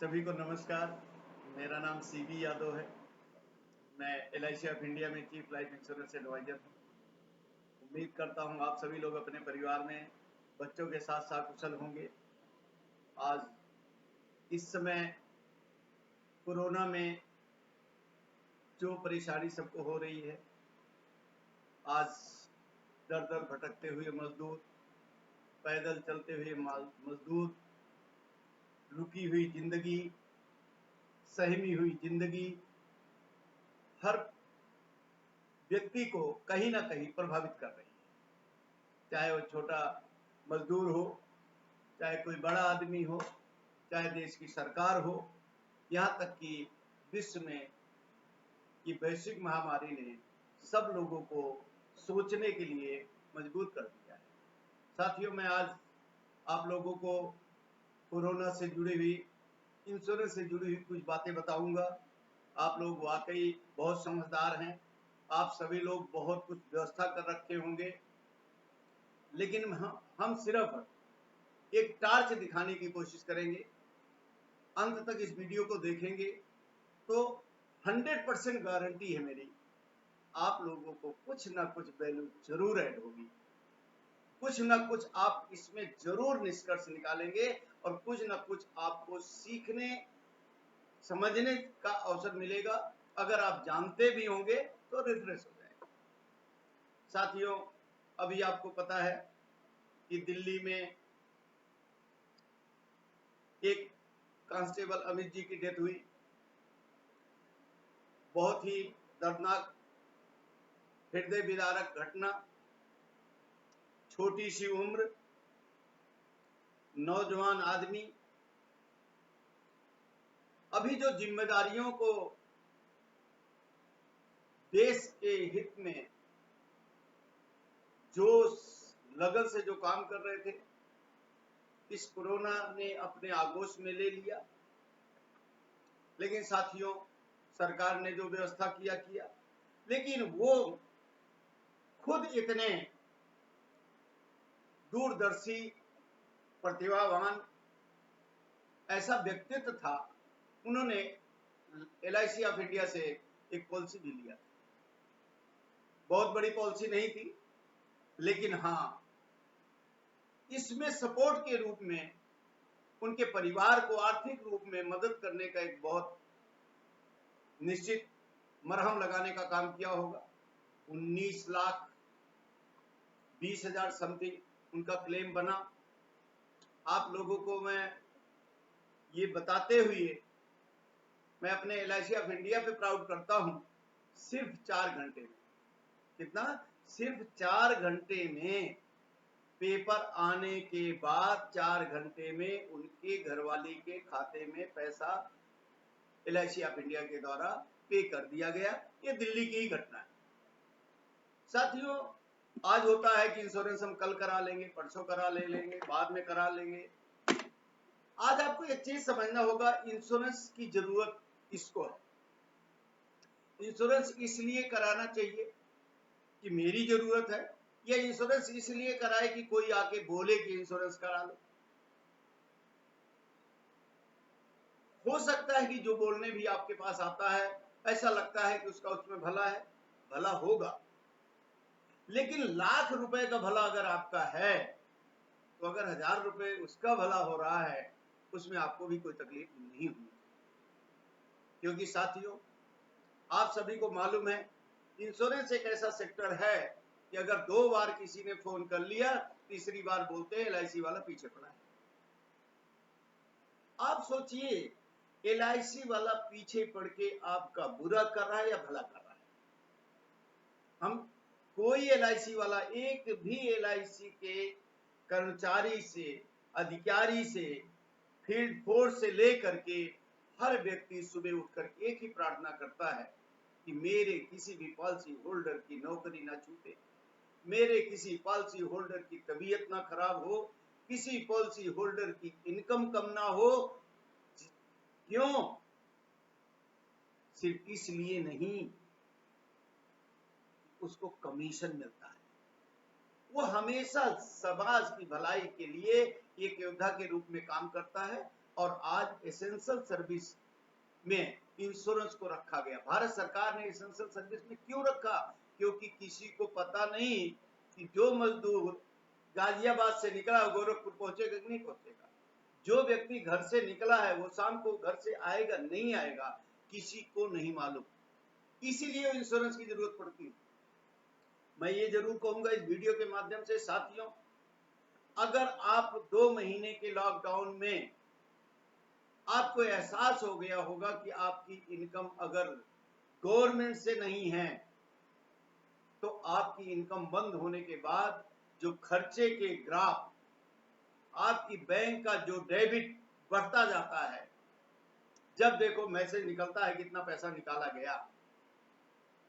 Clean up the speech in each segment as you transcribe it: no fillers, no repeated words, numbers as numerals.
सभी को नमस्कार। मेरा नाम सीबी यादव है। मैं एलआईसी ऑफ इंडिया में चीफ लाइफ इंश्योरेंस एडवाइजर हूँ। उम्मीद करता हूँ आप सभी लोग अपने परिवार में बच्चों के साथ साथ कुशल होंगे। आज इस समय कोरोना में जो परेशानी सबको हो रही है, आज दर दर भटकते हुए मजदूर, पैदल चलते हुए मजदूर, रुकी हुई जिंदगी, सहमी हुई जिंदगी हर व्यक्ति को कहीं ना कहीं प्रभावित कर रही है। चाहे वो छोटा मजदूर हो, चाहे कोई बड़ा आदमी हो, चाहे देश की सरकार हो, यहाँ तक कि विश्व में ये वैश्विक महामारी ने सब लोगों को सोचने के लिए मजबूर कर दिया है। साथियों, मैं आज आप लोगों को कोरोना से जुड़ी हुई, इंश्योरेंस से जुड़ी हुई कुछ बातें बताऊंगा। आप लोग वाकई बहुत समझदार हैं। आप सभी लोग बहुत कुछ व्यवस्था कर रखे होंगे, लेकिन हम सिर्फ एक टार्च दिखाने की कोशिश करेंगे। अंत तक इस वीडियो को देखेंगे तो 100% गारंटी है मेरी, आप लोगों को कुछ ना कुछ वैल्यू जरूर ऐड होगी, कुछ ना कुछ आप इसमें जरूर निष्कर्ष निकालेंगे और कुछ ना कुछ आपको सीखने समझने का अवसर मिलेगा। अगर आप जानते भी होंगे तो रिफ्रेश हो जाएगा। साथियों, अभी आपको पता है कि दिल्ली में एक कांस्टेबल अमित जी की डेथ हुई। बहुत ही दर्दनाक, हृदय विदारक घटना। छोटी सी उम्र, नौजवान आदमी अभी जो जिम्मेदारियों को देश के हित में जो लगन से जो काम कर रहे थे, इस कोरोना ने अपने आगोश में ले लिया। लेकिन साथियों, सरकार ने जो व्यवस्था किया, लेकिन वो खुद इतने दूरदर्शी, प्रतिभावान ऐसा व्यक्तित्व था, उन्होंने एलआईसी ऑफ इंडिया से एक पॉलिसी भी लिया। बहुत बड़ी पॉलिसी नहीं थी, लेकिन हाँ, इसमें सपोर्ट के रूप में उनके परिवार को आर्थिक रूप में मदद करने का एक बहुत निश्चित मरहम लगाने का काम किया होगा। 19,20,000 समथिंग उनका क्लेम बना। आप लोगों को मैं ये बताते हुए मैं अपने एलआईसी ऑफ इंडिया पे प्राउड करता हूं। सिर्फ 4 घंटे में, कितना? सिर्फ 4 घंटे में पेपर आने के बाद 4 घंटे में उनके घरवाली के खाते में पैसा एलआईसी ऑफ इंडिया के द्वारा पे कर दिया गया। ये दिल्ली की ही घटना है। साथियों, आज होता है कि इंश्योरेंस हम कल करा लेंगे, परसों करा लेंगे, बाद में करा लेंगे। आज आपको एक चीज समझना होगा, इंश्योरेंस की जरूरत किसको है। इंश्योरेंस इसलिए कराना चाहिए कि मेरी जरूरत है, या इंश्योरेंस इसलिए कराए कि कोई आके बोले कि इंश्योरेंस करा लो। हो सकता है कि जो बोलने भी आपके पास आता है, ऐसा लगता है कि उसका उसमें भला है, भला होगा, लेकिन लाख रुपए का भला अगर आपका है, तो अगर 1000 रुपए उसका भला हो रहा है, उसमें आपको भी कोई तकलीफ नहीं हुई। क्योंकि साथियों, आप सभी को मालूम है, इंश्योरेंस एक ऐसा सेक्टर है कि अगर 2 बार किसी ने फोन कर लिया, तीसरी बार बोलते हैं एलआईसी वाला पीछे पड़ा है। आप सोचिए, एलआईसी वाला पीछे पड़ के आपका बुरा कर रहा है या भला कर रहा है? हम कोई एलआईसी वाला, एक भी एलआईसी के कर्मचारी से, अधिकारी से, फील्ड फोर्स से लेकर के हर व्यक्ति सुबह उठकर एक ही प्रार्थना करता है कि मेरे किसी भी पॉलिसी होल्डर की नौकरी ना छूटे, मेरे किसी पॉलिसी होल्डर की तबीयत ना खराब हो, किसी पॉलिसी होल्डर की इनकम कम ना हो। क्यों? सिर्फ इसलिए नहीं, उसको कमीशन मिलता है। वो हमेशा समाज की भलाई के लिए एक योद्धा के रूप में काम करता है। और आज एसेंशियल सर्विस में इंश्योरेंस को रखा गया। भारत सरकार ने एसेंशियल सर्विस में क्यों रखा? क्योंकि किसी को पता नहीं कि जो मजदूर गाजियाबाद से निकला गोरखपुर पहुंचेगा कि नहीं पहुंचेगा, जो व्यक्ति घर से निकला है वो शाम को घर से आएगा नहीं आएगा, किसी को नहीं मालूम। इसीलिए इंश्योरेंस की जरूरत पड़ती है। मैं ये जरूर कहूंगा इस वीडियो के माध्यम से साथियों, अगर आप 2 महीने के लॉकडाउन में आपको एहसास हो गया होगा कि आपकी इनकम अगर गवर्नमेंट से नहीं है तो आपकी इनकम बंद होने के बाद जो खर्चे के ग्राफ, आपकी बैंक का जो डेबिट बढ़ता जाता है, जब देखो मैसेज निकलता है कितना पैसा निकाला गया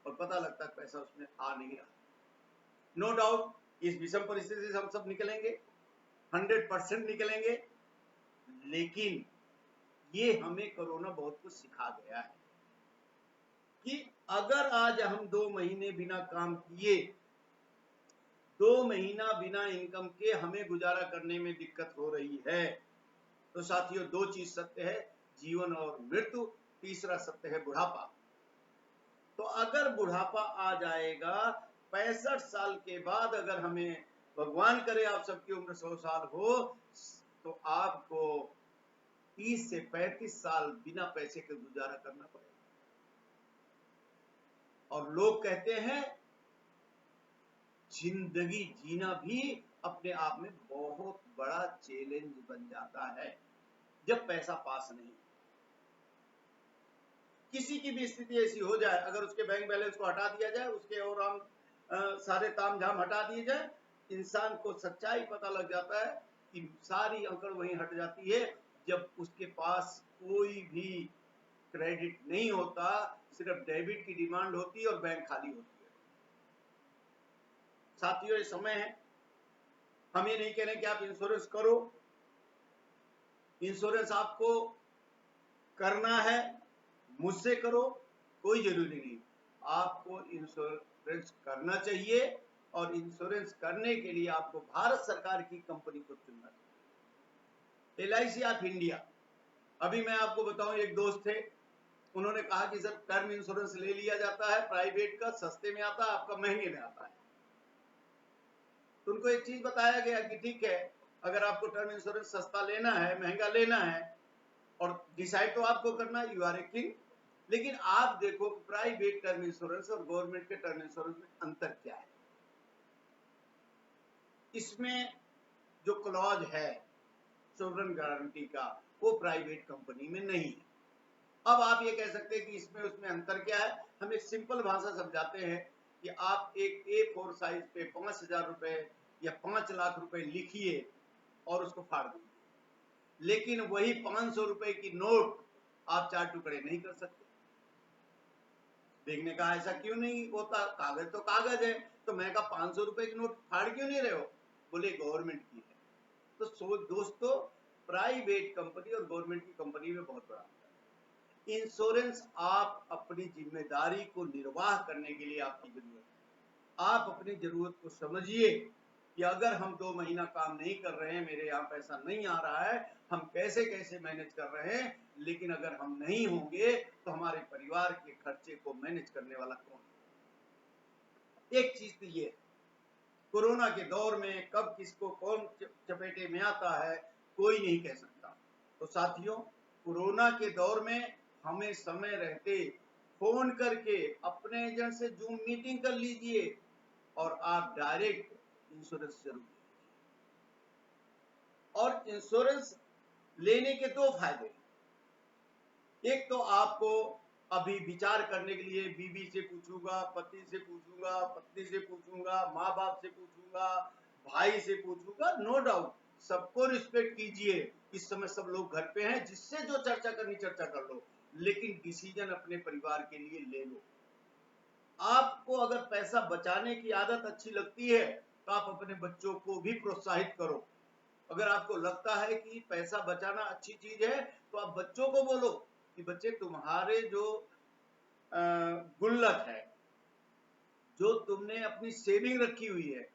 और पता लगता है पैसा उसमें आ नहीं रहा। नो डाउट इस विषम परिस्थिति से हम सब निकलेंगे, 100% निकलेंगे, लेकिन ये हमें कोरोना बहुत कुछ सिखा गया है कि अगर आज हम 2 महीने बिना काम किए, 2 महीना बिना इनकम के हमें गुजारा करने में दिक्कत हो रही है, तो साथियों 2 चीज सत्य है, जीवन और मृत्यु, तीसरा सत्य है बुढ़ापा। तो अगर बुढ़ापा आ जाएगा 65 साल के बाद, अगर हमें भगवान करे आप सबकी उम्र 100 साल हो, तो आपको 30 से 35 साल बिना पैसे के गुजारा करना पड़ेगा। और लोग कहते हैं जिंदगी जीना भी अपने आप में बहुत बड़ा चैलेंज बन जाता है जब पैसा पास नहीं। किसी की भी स्थिति ऐसी हो जाए, अगर उसके बैंक बैलेंस को हटा दिया जाए, उसके और हम सारे ताम झाम हटा दिए जाए, इंसान को सच्चाई पता लग जाता है कि सारी अंकड़ वहीं हट जाती है जब उसके पास कोई भी क्रेडिट नहीं होता, सिर्फ डेबिट की डिमांड होती है और बैंक खाली होती है। साथियों ये समय है, हम ये नहीं कह रहे कि आप इंश्योरेंस करो, इंश्योरेंस आपको करना है मुझसे करो, कोई जरूरी नहीं। आपको इंश्योरेंस करना चाहिए और इंश्योरेंस करने के लिए आपको भारत सरकार की कंपनी को चुनना चाहिए। LIC ऑफ इंडिया, अभी मैं आपको बताऊं, एक दोस्त थे, उन्होंने कहा कि सर टर्म इंश्योरेंस ले लिया जाता है प्राइवेट का, सस्ते में आता है, आपका महंगे में आता है। तो उनको एक चीज बताया गया कि ठीक है, अगर आपको टर्म इंश्योरेंस सस्ता लेना है, महंगा लेना है, और डिसाइड तो आपको करना, यू आर ए किंग, लेकिन आप देखो प्राइवेट टर्म इंश्योरेंस और गवर्नमेंट के टर्म इंश्योरेंस में अंतर क्या है। इसमें जो क्लॉज है सोवरेन गारंटी का, वो प्राइवेट कंपनी में नहीं है। अब आप ये कह सकते हैं कि इसमें उसमें अंतर क्या है। हम एक सिंपल भाषा समझाते हैं कि आप एक A4 साइज पे 5,000 रुपए या 5 लाख रुपए लिखिए और उसको फाड़ दीजिए, लेकिन वही 500 रुपए की नोट आप 4 टुकड़े नहीं कर सकते। देखने का ऐसा क्यों नहीं होता, कागज तो कागज है, तो मैं कहा 500 रुपए की नोट फाड़ क्यों नहीं रहे हो, बोले गवर्नमेंट की है। तो दोस्तों, प्राइवेट कंपनी और गवर्नमेंट की कंपनी में बहुत बड़ा अंतर है। इंश्योरेंस आप अपनी जिम्मेदारी को निर्वाह करने के लिए आपकी जरूरत है। आप अपनी जरूरत को समझिए कि अगर हम 2 महीना काम नहीं कर रहे हैं, मेरे यहाँ पैसा नहीं आ रहा है, हम कैसे कैसे मैनेज कर रहे हैं, लेकिन अगर हम नहीं होंगे तो हमारे परिवार के खर्चे को मैनेज करने वाला कौन है। एक चीज तो ये, कोरोना के दौर में कब किसको कौन चपेटे में आता है कोई नहीं कह सकता। तो साथियों, कोरोना के दौर में हमें समय रहते फोन करके अपने एजेंट से जूम मीटिंग कर लीजिए और आप डायरेक्ट इंश्योरेंस जरूर लीजिए। और इंश्योरेंस लेने के 2 फायदे, एक तो आपको अभी विचार करने के लिए बीवी से पूछूंगा, पति से पूछूंगा, पत्नी से पूछूंगा, माँ बाप से पूछूंगा, भाई से पूछूंगा, नो डाउट सबको रिस्पेक्ट कीजिए। इस समय सब लोग घर पे हैं, जिससे जो चर्चा करनी चर्चा कर लो, लेकिन डिसीजन अपने परिवार के लिए ले लो। आपको अगर पैसा बचाने की आदत अच्छी लगती है तो आप अपने बच्चों को भी प्रोत्साहित करो। अगर आपको लगता है कि पैसा बचाना अच्छी चीज है तो आप बच्चों को बोलो कि बच्चे, तुम्हारे जो गुल्लक है, जो तुमने अपनी सेविंग रखी हुई है,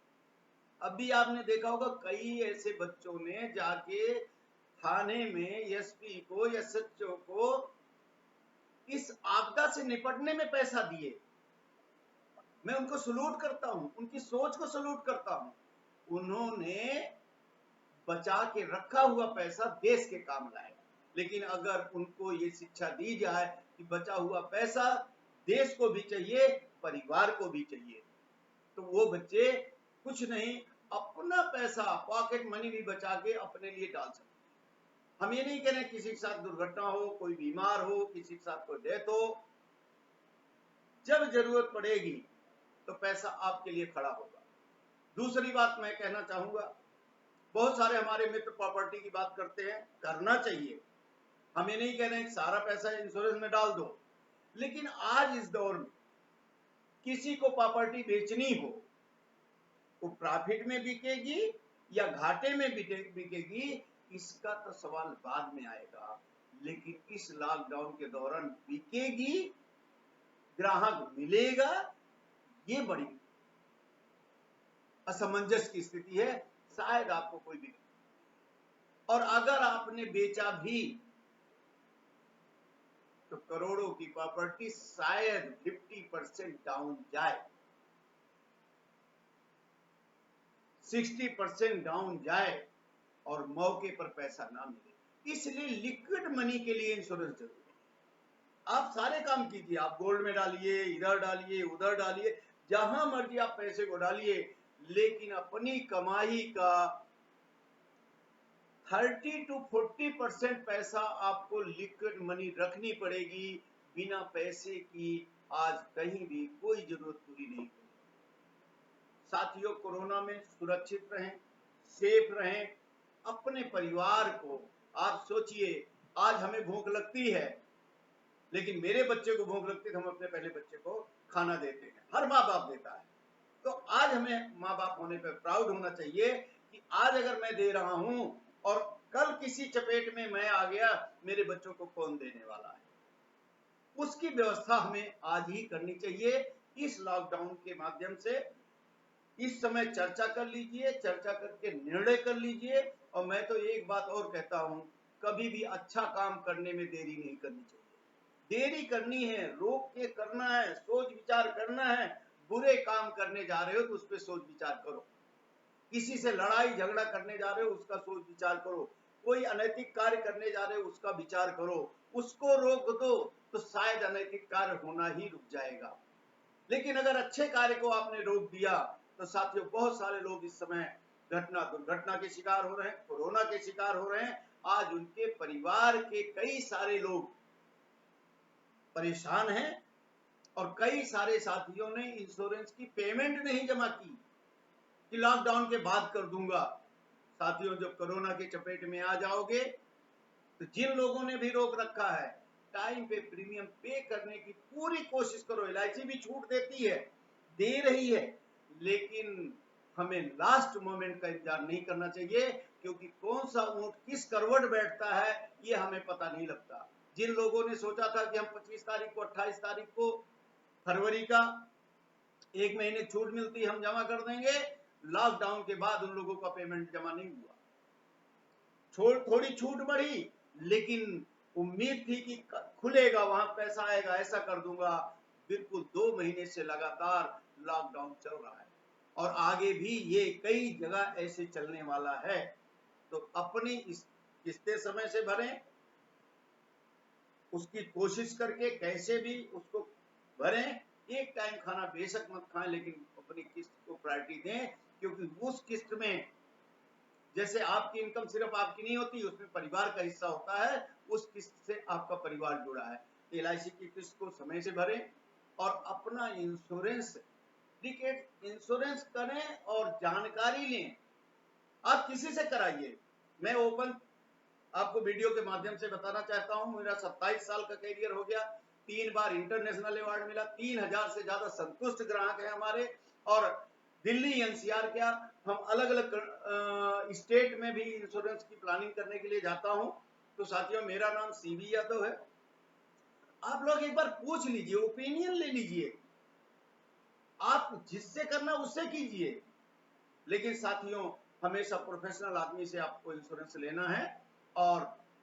अभी आपने देखा होगा कई ऐसे बच्चों ने जाके थाने में एसपी को, एसएचओ को इस आपदा से निपटने में पैसा दिए। मैं उनको सलूट करता हूं, उनकी सोच को सलूट करता हूं। उन्होंने बचा के रखा हुआ पैसा देश के काम लाएगा। लेकिन अगर उनको ये शिक्षा दी जाए कि बचा हुआ पैसा देश को भी चाहिए, परिवार को भी चाहिए, तो वो बच्चे कुछ नहीं, अपना पैसा पॉकेट मनी भी बचा के अपने लिए डाल सकते हैं। हम ये नहीं कह रहे किसी के साथ दुर्घटना हो, कोई बीमार हो, किसी के साथ कोई डेथ हो, जब जरूरत पड़ेगी तो पैसा आपके लिए खड़ा होगा। दूसरी बात मैं कहना चाहूंगा, बहुत सारे हमारे मित्र प्रॉपर्टी की बात करते हैं, करना चाहिए। हम ये नहीं कह रहे हैं कि सारा पैसा इंश्योरेंस में डाल दो, लेकिन आज इस दौर में किसी को प्रॉपर्टी बेचनी हो, वो प्रॉफिट में बिकेगी या घाटे में बिकेगी, इसका तो सवाल बाद में आएगा। लेकिन इस लॉकडाउन के दौरान बिकेगी, ग्राहक मिलेगा, ये बड़ी असमंजस की स्थिति है। शायद आपको कोई भी, और अगर आपने बेचा भी तो करोड़ों की प्रॉपर्टी शायद 50% डाउन जाए, 60% डाउन जाए और मौके पर पैसा ना मिले। इसलिए लिक्विड मनी के लिए इंश्योरेंस जरूरी है। आप सारे काम कीजिए, आप गोल्ड में डालिए, इधर डालिए, उधर डालिए, जहां मर्जी आप पैसे को डालिए, लेकिन अपनी कमाई का 30 to 40% पैसा आपको लिक्विड मनी रखनी पड़ेगी। बिना पैसे की आज कहीं भी कोई जरूरत पूरी नहीं होगी। साथियों, कोरोना में सुरक्षित रहें, सेफ रहें, अपने परिवार को आप सोचिए, आज हमें भूख लगती है, लेकिन मेरे बच्चे को भूख लगती है तो हम अपने पहले बच्चे को खाना देते हैं, हर माँ बाप देता है। तो आज हमें माँ बाप होने पर प्राउड होना चाहिए कि आज अगर मैं दे रहा हूं और कल किसी चपेट में मैं आ गया, मेरे बच्चों को कौन देने वाला है, उसकी व्यवस्था हमें आज ही करनी चाहिए। इस लॉकडाउन के माध्यम से इस समय चर्चा कर लीजिए, चर्चा करके निर्णय कर लीजिए। और मैं तो एक बात और कहता हूं, कभी भी अच्छा काम करने में देरी नहीं करनी चाहिए। देरी करनी है, रोक के करना है, सोच विचार करना है। बुरे काम करने जा रहे हो तो उस पर सोच विचार करो। किसी से लड़ाई झगड़ा करने जा रहे हो, उसका सोच विचार करो। कोई अनैतिक कार्य करने जा रहे हो, उसका विचार करो, उसको रोक दो तो शायद अनैतिक कार्य होना ही रुक जाएगा। लेकिन अगर अच्छे कार्य को आपने रोक दिया तो साथियों, बहुत सारे लोग इस समय दुर्घटना के शिकार हो रहे हैं, कोरोना के शिकार हो रहे हैं। आज उनके परिवार के कई सारे लोग परेशान हैं और कई सारे साथियों ने इंश्योरेंस की पेमेंट नहीं जमा की कि लॉकडाउन के बाद कर दूंगा। साथियों, जब कोरोना के चपेट में आ जाओगे तो जिन लोगों ने भी रोक रखा है, टाइम पे प्रीमियम पे करने की पूरी कोशिश करो। एलआईसी भी छूट देती है, दे रही है, लेकिन हमें लास्ट मोमेंट का इंतजार नहीं करना चाहिए, क्योंकि कौन सा ऊंट किस करवट बैठता है ये हमें पता नहीं लगता। जिन लोगों ने सोचा था कि हम 25 तारीख को, 28 तारीख को फरवरी का 1 महीने छूट मिलती, हम जमा कर देंगे, लॉकडाउन के बाद उन लोगों का पेमेंट जमा नहीं हुआ। थोड़ी छूट बढ़ी, लेकिन उम्मीद थी कि खुलेगा, वहां पैसा आएगा, ऐसा कर दूंगा। बिल्कुल 2 महीने से लगातार लॉकडाउन चल रहा है और आगे भी ये कई जगह ऐसे चलने वाला है। तो अपनी इस किस्तें समय से भरें, उसकी कोशिश करके कैसे भी उसको भरें। एक टाइम खाना बेशक मत खाएं, लेकिन अपनी किस्त को प्रायोरिटी दें, क्योंकि उस किस्त में जैसे आपकी इनकम सिर्फ आपकी नहीं होती, उसमें परिवार का हिस्सा होता है, उस किस्त से आपका परिवार जुड़ा है। एलआईसी की किस्त को समय से भरें और अपना इंश्योरेंस इंश्योरेंस करें और जानकारी लें। आप किसी से कराइए। मैं ओपन आपको वीडियो के माध्यम से बताना चाहता हूं, मेरा 27 साल का कैरियर हो गया, 3 बार इंटरनेशनल अवार्ड मिला, 3000 से ज्यादा संतुष्ट ग्राहक हैं हमारे। और दिल्ली एनसीआर क्या, हम अलग अलग स्टेट में भी इंश्योरेंस की प्लानिंग करने के लिए जाता हूं। तो साथियों, मेरा नाम सीबी यादव है। आप लोग एक बार पूछ लीजिए, ओपिनियन ले लीजिए, आप जिससे करना उससे कीजिए। लेकिन साथियों, हमेशा प्रोफेशनल आदमी से आपको इंश्योरेंस लेना है और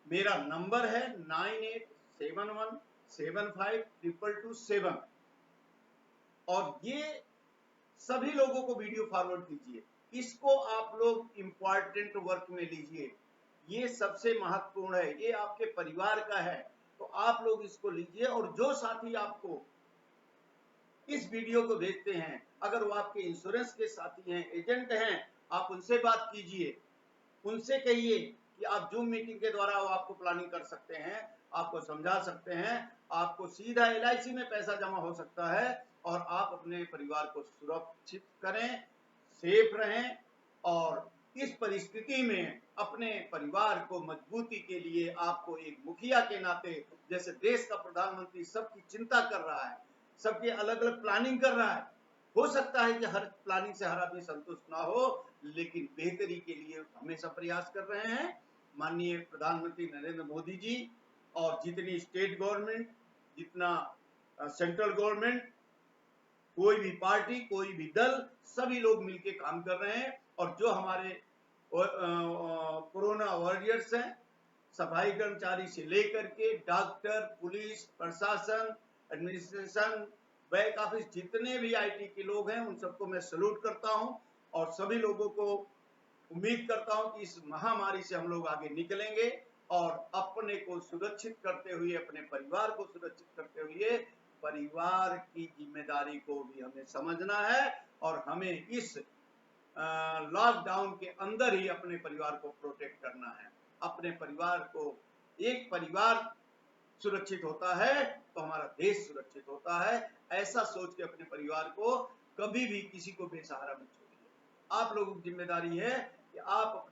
मेरा नंबर है 9871752227 और ये सभी लोगों को वीडियो फॉरवर्ड कीजिए। इसको आप लोग इंपॉर्टेंट वर्क में लीजिए, ये सबसे महत्वपूर्ण है, ये आपके परिवार का है, तो आप लोग इसको लीजिए। और जो साथी आपको इस वीडियो को भेजते हैं, अगर वो आपके इंश्योरेंस के साथी हैं, एजेंट हैं, आप उनसे बात कीजिए, उनसे कहिए कि आप जूम मीटिंग के द्वारा वो आपको प्लानिंग कर सकते हैं, आपको समझा सकते हैं, आपको सीधा LIC में पैसा जमा हो सकता है और आप अपने परिवार को सुरक्षित करें, सेफ रहें। और इस परिस्थिति में अपने परिवार को मजबूती के लिए आपको एक मुखिया के नाते, जैसे देश का प्रधानमंत्री सबकी चिंता कर रहा है, सबकी अलग अलग प्लानिंग कर रहा है, हो सकता है कि हर प्लानिंग से हर आदमी संतुष्ट ना हो, लेकिन बेहतरी के लिए हमेशा प्रयास कर रहे हैं माननीय प्रधानमंत्री नरेंद्र मोदी जी, और जितनी स्टेट गवर्नमेंट, जितना सेंट्रल गवर्नमेंट, कोई भी पार्टी, कोई भी दल, सभी लोग मिलकर काम कर रहे हैं। और जो हमारे कोरोना वॉरियर्स हैं, सफाई कर्मचारी से लेकर के डॉक्टर, पुलिस, प्रशासन, एडमिनिस्ट्रेशन, बैक ऑफिस, जितने भी IT के लोग हैं, उन सबको मैं सैल्यूट करता हूं और सभी लोगों को उम्मीद करता हूं कि इस महामारी से हम लोग आगे निकलेंगे और अपने को सुरक्षित करते हुए, अपने परिवार को सुरक्षित करते हुए, परिवार की जिम्मेदारी को भी हमें समझना है और हमें इस लॉकडाउन के अंदर ही अपने परिवार को प्रोटेक्ट करना है। अपने परिवार को, एक परिवार सुरक्षित होता है तो हमारा देश सुरक्षित होता है। ऐसा सोच के अपने परिवार को कभी भी किसी को बेसहारा मत छोड़िए। आप लोगों की जिम्मेदारी है कि आप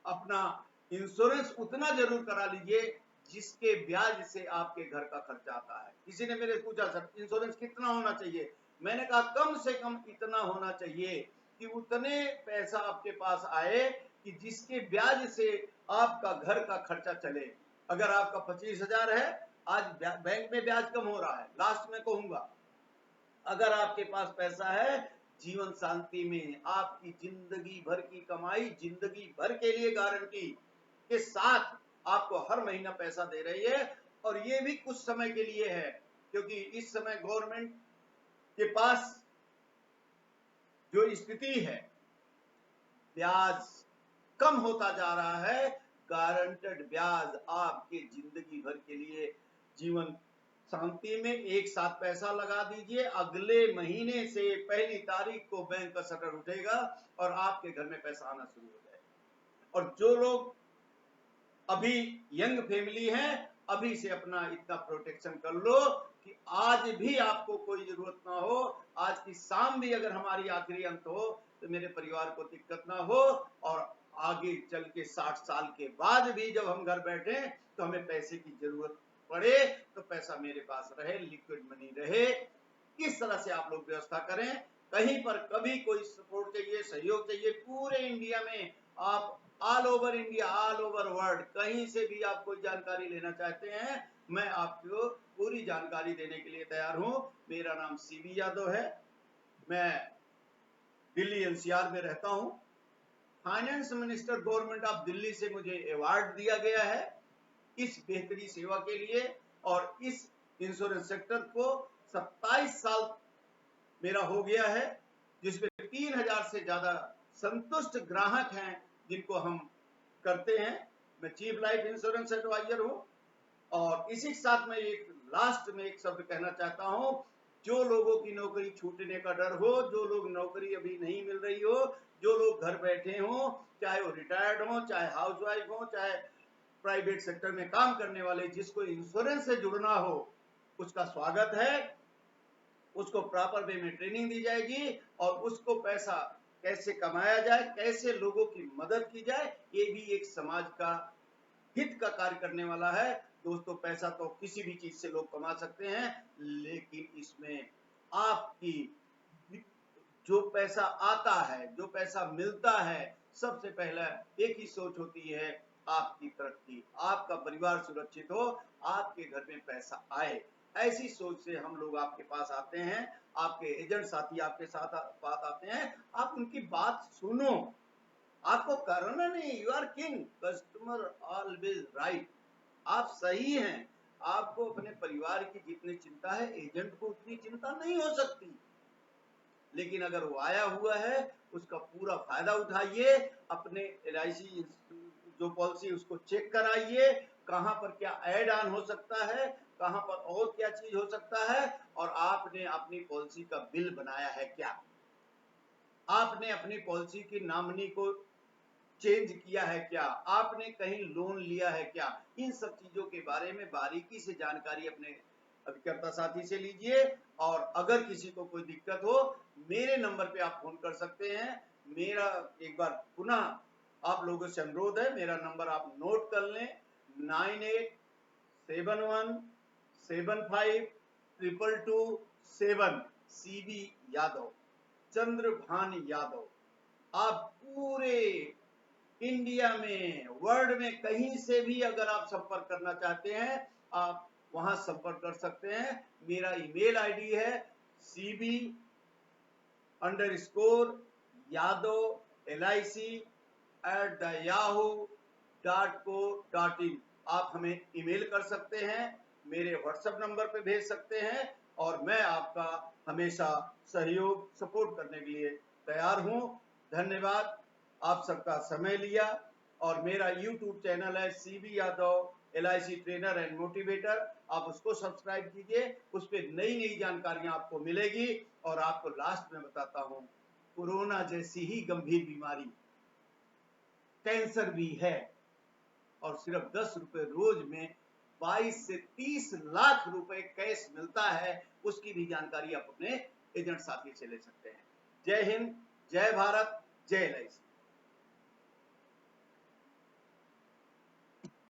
अपना इंश्योरेंस उतना जरूर करा लीजिए जिसके ब्याज से आपके घर का खर्चा आता है। किसी ने मेरे पूछा, सर इंश्योरेंस कितना होना चाहिए? मैंने कहा कम से कम इतना होना चाहिए कि उतने पैसा आपके पास आए कि जिसके ब्याज से आपका घर का खर्चा चले। अगर आपका 25,000 है, आज बैंक में ब्याज कम हो रहा है, लास्ट में कहूंगा, अगर आपके पास पैसा है, जीवन शांति में आपकी जिंदगी भर की कमाई, जिंदगी भर के लिए गारंटी के साथ आपको हर महीना पैसा दे रही है। और ये भी कुछ समय के लिए है, क्योंकि इस समय गवर्नमेंट के पास जो स्थिति है, ब्याज कम होता जा रहा है। गारंटेड ब्याज आपके जिंदगी भर के लिए जीवन शांति में एक साथ पैसा लगा दीजिए, अगले महीने से पहली तारीख को बैंक का शटर उठेगा और आपके घर में पैसा आना शुरू हो जाएगा। और जो लोग अभी यंग फैमिली है, अभी से अपना इतना प्रोटेक्शन कर लो कि आज भी आपको कोई जरूरत ना हो, आज की शाम भी अगर हमारी आखिरी अंत हो तो मेरे परिवार को दिक्कत ना हो, और आगे चल के 60 साल के बाद भी जब हम घर बैठे तो हमें पैसे की जरूरत पड़े तो पैसा मेरे पास रहे, लिक्विड मनी रहे। इस तरह से आप लोग व्यवस्था करें। कहीं पर कभी कोई सपोर्ट चाहिए, सहयोग चाहिए, पूरे इंडिया में आप, all over India, all over world, कहीं से भी आप कोई जानकारी लेना चाहते हैं, मैं आपको पूरी जानकारी देने के लिए तैयार हूं। मेरा नाम CB यादव है, मैं दिल्ली NCR में रहता हूं। Finance minister government of Delhi से मुझे अवार्ड दिया गया है इस बेहतरी सेवा के लिए। और इस इंश्योरेंस सेक्टर को 27 साल मेरा हो गया है, जिसमें 3000 से ज्यादा संतुष्ट ग्राहक हैं जिनको हम करते हैं। मैं चीफ लाइफ इंश्योरेंस एडवाइजर हूं। और इसी के साथ मैं एक लास्ट में एक शब्द कहना चाहता हूं, जो लोगों की नौकरी छूटने का डर हो, जो लोग नौकरी अभी नहीं मिल रही हो, जो लोग घर बैठे हो, चाहे वो रिटायर्ड हो, चाहे हाउसवाइफ हो, चाहे प्राइवेट सेक्टर में काम करने वाले, जिसको इंश्योरेंस से जुड़ना हो, उसका स्वागत है। उसको प्रॉपर वे में ट्रेनिंग दी जाएगी और उसको पैसा कैसे कमाया जाए, कैसे लोगों की मदद की जाए, ये भी एक समाज का हित का कार्य करने वाला है। दोस्तों, पैसा तो किसी भी चीज से लोग कमा सकते हैं, लेकिन इसमें आपकी जो पैसा आता है, जो पैसा मिलता है, सबसे पहले एक ही सोच होती है, आपकी तरक्की, आपका परिवार सुरक्षित हो, आपके घर में पैसा आए। ऐसी सोच से हम लोग आपके पास आते हैं, आपके एजेंट साथी आपके साथ बात आते हैं, आप उनकी बात सुनो, आपको करना नहीं, you are king, customer customer always right. आप सही हैं, आपको अपने परिवार की जितनी चिंता है एजेंट को उतनी चिंता नहीं हो सकती, लेकिन अगर वो आया हुआ है उसका पूरा फायदा उठाइए, अपने LIC जो पॉलिसी उसको चेक कराइए, कहां पर क्या ऐड ऑन हो सकता है, कहां पर और क्या चीज हो सकता है, और आपने अपनी पॉलिसी का बिल बनाया है क्या, आपने अपनी पॉलिसी की नॉमिनी को चेंज किया है क्या, आपने कहीं लोन लिया है क्या, इन सब चीजों के बारे में बारीकी से जानकारी अपने अभिकर्ता साथी से लीजिए। और अगर किसी को कोई दिक्कत हो मेरे नंबर पे आप फोन कर सकते हैं। मेरा एक बार पुनः आप लोगों से अनुरोध है, मेरा नंबर आप नोट कर लें, 9871752227, CB यादव, चंद्रभान यादव। आप पूरे इंडिया में, वर्ल्ड में कहीं से भी अगर आप संपर्क करना चाहते हैं आप वहां संपर्क कर सकते हैं। मेरा ईमेल आईडी है cb_LIC@yahoo.co.in। आप हमें ईमेल कर सकते हैं, मेरे व्हाट्सएप नंबर पे भेज सकते हैं, और मैं आपका हमेशा सहयोग सपोर्ट करने के लिए तैयार हूं। धन्यवाद, आप सबका समय लिया। और मेरा YouTube चैनल है CB Yadav LIC trainer and motivator, आप उसको सब्सक्राइब कीजिए, उस पर नई नई जानकारियां आपको मिलेगी। और आपको लास्ट में बताता हूं, कोरोना जैसी ही गंभीर बीमारी कैंसर भी है, और सिर्फ 10 रुपए रोज में 22 से 30 लाख रुपए कैश मिलता है, उसकी भी जानकारी आप अपने एजेंट साथी से ले सकते हैं। जय हिंद, जय भारत, जय LIC।